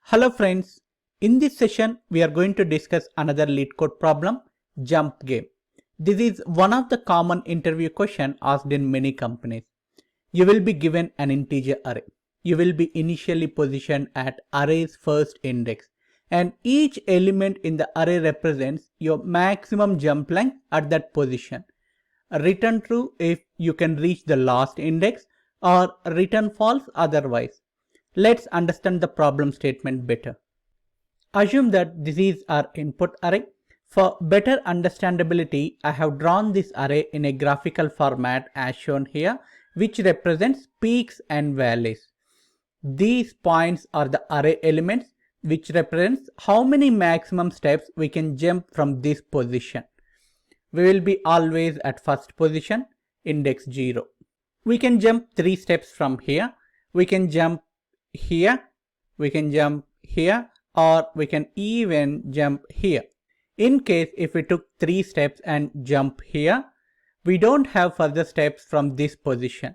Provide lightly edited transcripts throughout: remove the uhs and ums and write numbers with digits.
Hello friends, in this session we are going to discuss another LeetCode problem, jump game. This is one of the common interview questions asked in many companies. You will be given an integer array. You will be initially positioned at array's first index and each element in the array represents your maximum jump length at that position. Return true if you can reach the last index or return false otherwise. Let's understand the problem statement better. Assume that this is our input array. For better understandability, I have drawn this array in a graphical format as shown here, which represents peaks and valleys. These points are the array elements, which represents how many maximum steps we can jump from this position. We will be always at first position, index 0. We can jump 3 steps from here. We can jump here, we can jump here, or we can even jump here. In case if we took 3 steps and jump here, we don't have further steps from this position.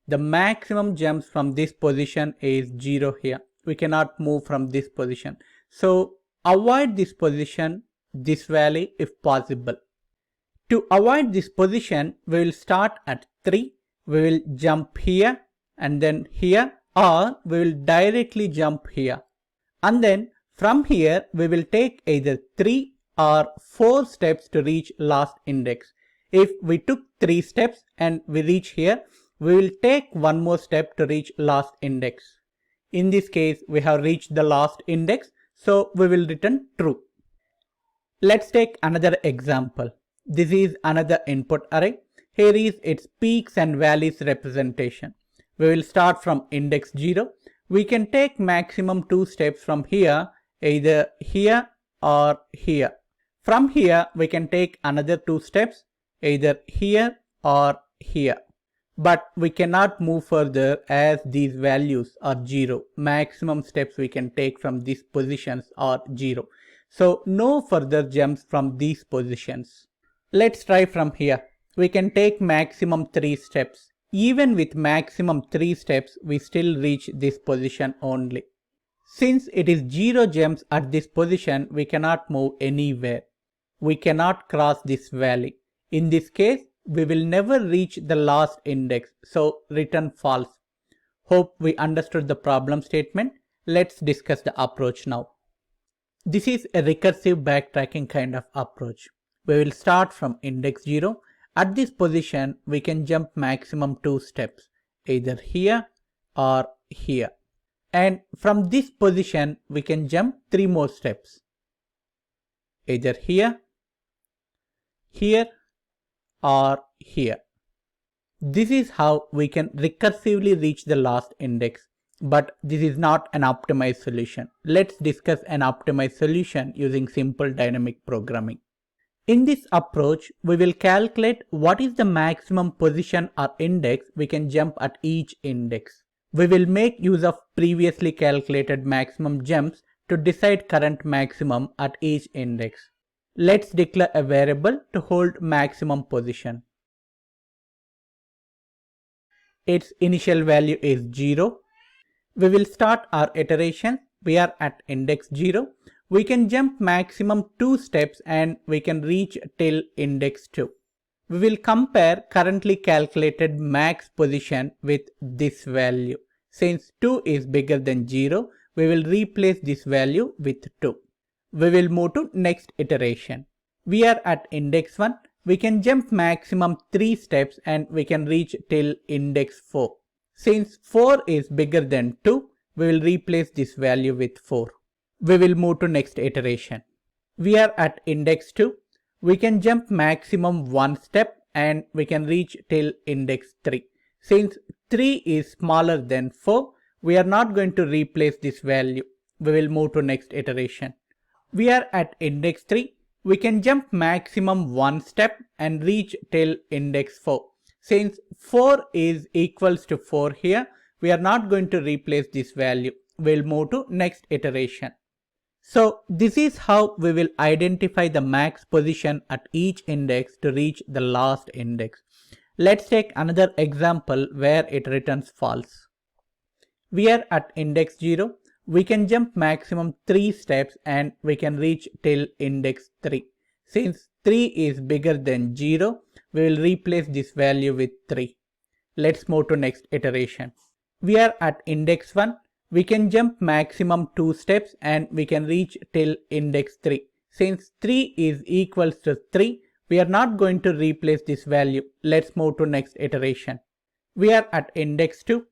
The maximum jumps from this position is 0 here. We cannot move from this position. So avoid this position, this valley if possible. To avoid this position, we will start at 3. We will jump here and then here, or we will directly jump here. And then from here, we will take either 3 or 4 steps to reach last index. If we took 3 steps and we reach here, we will take one more step to reach last index. In this case, we have reached the last index, so we will return true. Let's take another example. This is another input array. Here is its peaks and valleys representation. We will start from index 0. We can take maximum 2 steps from here, either here or here. From here, we can take another 2 steps, either here or here. But we cannot move further as these values are 0. Maximum steps we can take from these positions are 0. So no further jumps from these positions. Let's try from here. We can take maximum 3 steps. Even with maximum 3 steps, we still reach this position only. Since it is 0 jumps at this position, we cannot move anywhere. We cannot cross this valley. In this case, we will never reach the last index, so return false. Hope we understood the problem statement. Let's discuss the approach now. This is a recursive backtracking kind of approach. We will start from index 0. At this position, we can jump maximum 2 steps, either here or here. And from this position, we can jump 3 more steps, either here, here or here. This is how we can recursively reach the last index, but this is not an optimized solution. Let's discuss an optimized solution using simple dynamic programming. In this approach, we will calculate what is the maximum position or index we can jump at each index. We will make use of previously calculated maximum jumps to decide current maximum at each index. Let's declare a variable to hold maximum position. Its initial value is 0. We will start our iteration. We are at index 0. We can jump maximum 2 steps and we can reach till index 2. We will compare currently calculated max position with this value. Since 2 is bigger than 0, we will replace this value with 2. We will move to next iteration. We are at index 1. We can jump maximum 3 steps and we can reach till index 4. Since 4 is bigger than 2, we will replace this value with 4. We will move to next iteration. We are at index 2. We can jump maximum 1 step and we can reach till index 3. Since 3 is smaller than 4, we are not going to replace this value. We will move to next iteration. We are at index 3. We can jump maximum 1 step and reach till index 4. Since 4 is equals to 4 here, we are not going to replace this value. We'll move to next iteration. So this is how we will identify the max position at each index to reach the last index. Let's take another example where it returns false. We are at index 0. We can jump maximum 3 steps and we can reach till index 3. Since 3 is bigger than 0, we will replace this value with 3. Let's move to next iteration. We are at index 1. We can jump maximum 2 steps and we can reach till index 3. Since 3 is equals to 3, we are not going to replace this value. Let's move to next iteration. We are at index 2.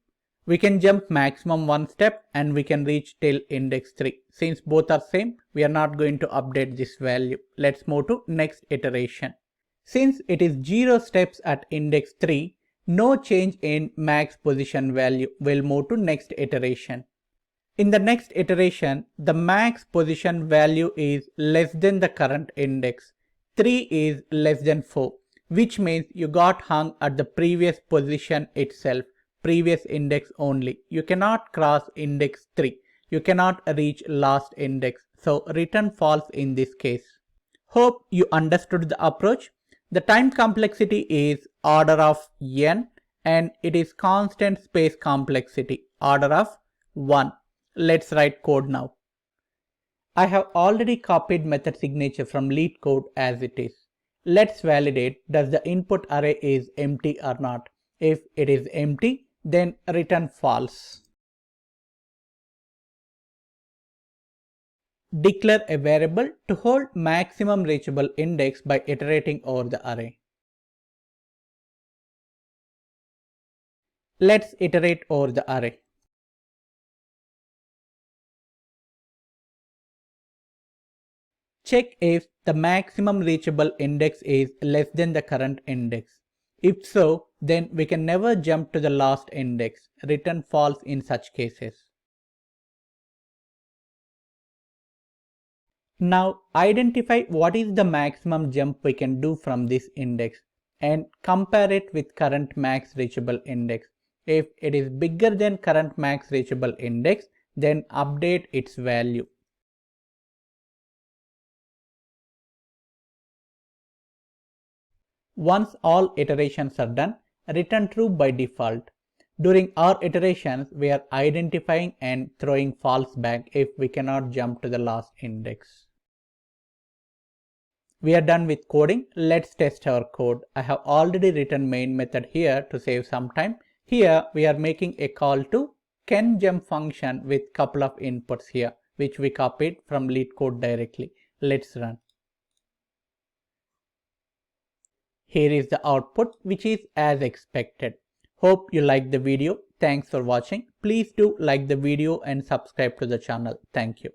We can jump maximum 1 step and we can reach till index 3. Since both are same, we are not going to update this value. Let's move to next iteration. Since it is 0 steps at index 3, no change in max position value. We'll move to next iteration. In the next iteration, the max position value is less than the current index. 3 is less than 4, which means you got hung at the previous position itself. Previous index only. You cannot cross index 3. You cannot reach last index. So return false in this case. Hope you understood the approach. The time complexity is order of n and it is constant space complexity, order of 1. Let's write code now. I have already copied method signature from LeetCode as it is. Let's validate does the input array is empty or not. If it is empty, then return false. Declare a variable to hold maximum reachable index by iterating over the array. Let's iterate over the array. Check if the maximum reachable index is less than the current index. If so, then we can never jump to the last index. Return false in such cases. Now identify what is the maximum jump we can do from this index and compare it with current max reachable index. If it is bigger than current max reachable index, then update its value. Once all iterations are done, return true by default. During our iterations, we are identifying and throwing false back if we cannot jump to the last index. We are done with coding. Let's test our code. I have already written main method here to save some time. Here we are making a call to canJump function with couple of inputs here, which we copied from LeetCode directly. Let's run. Here is the output, which is as expected. Hope you liked the video. Thanks for watching. Please do like the video and subscribe to the channel. Thank you.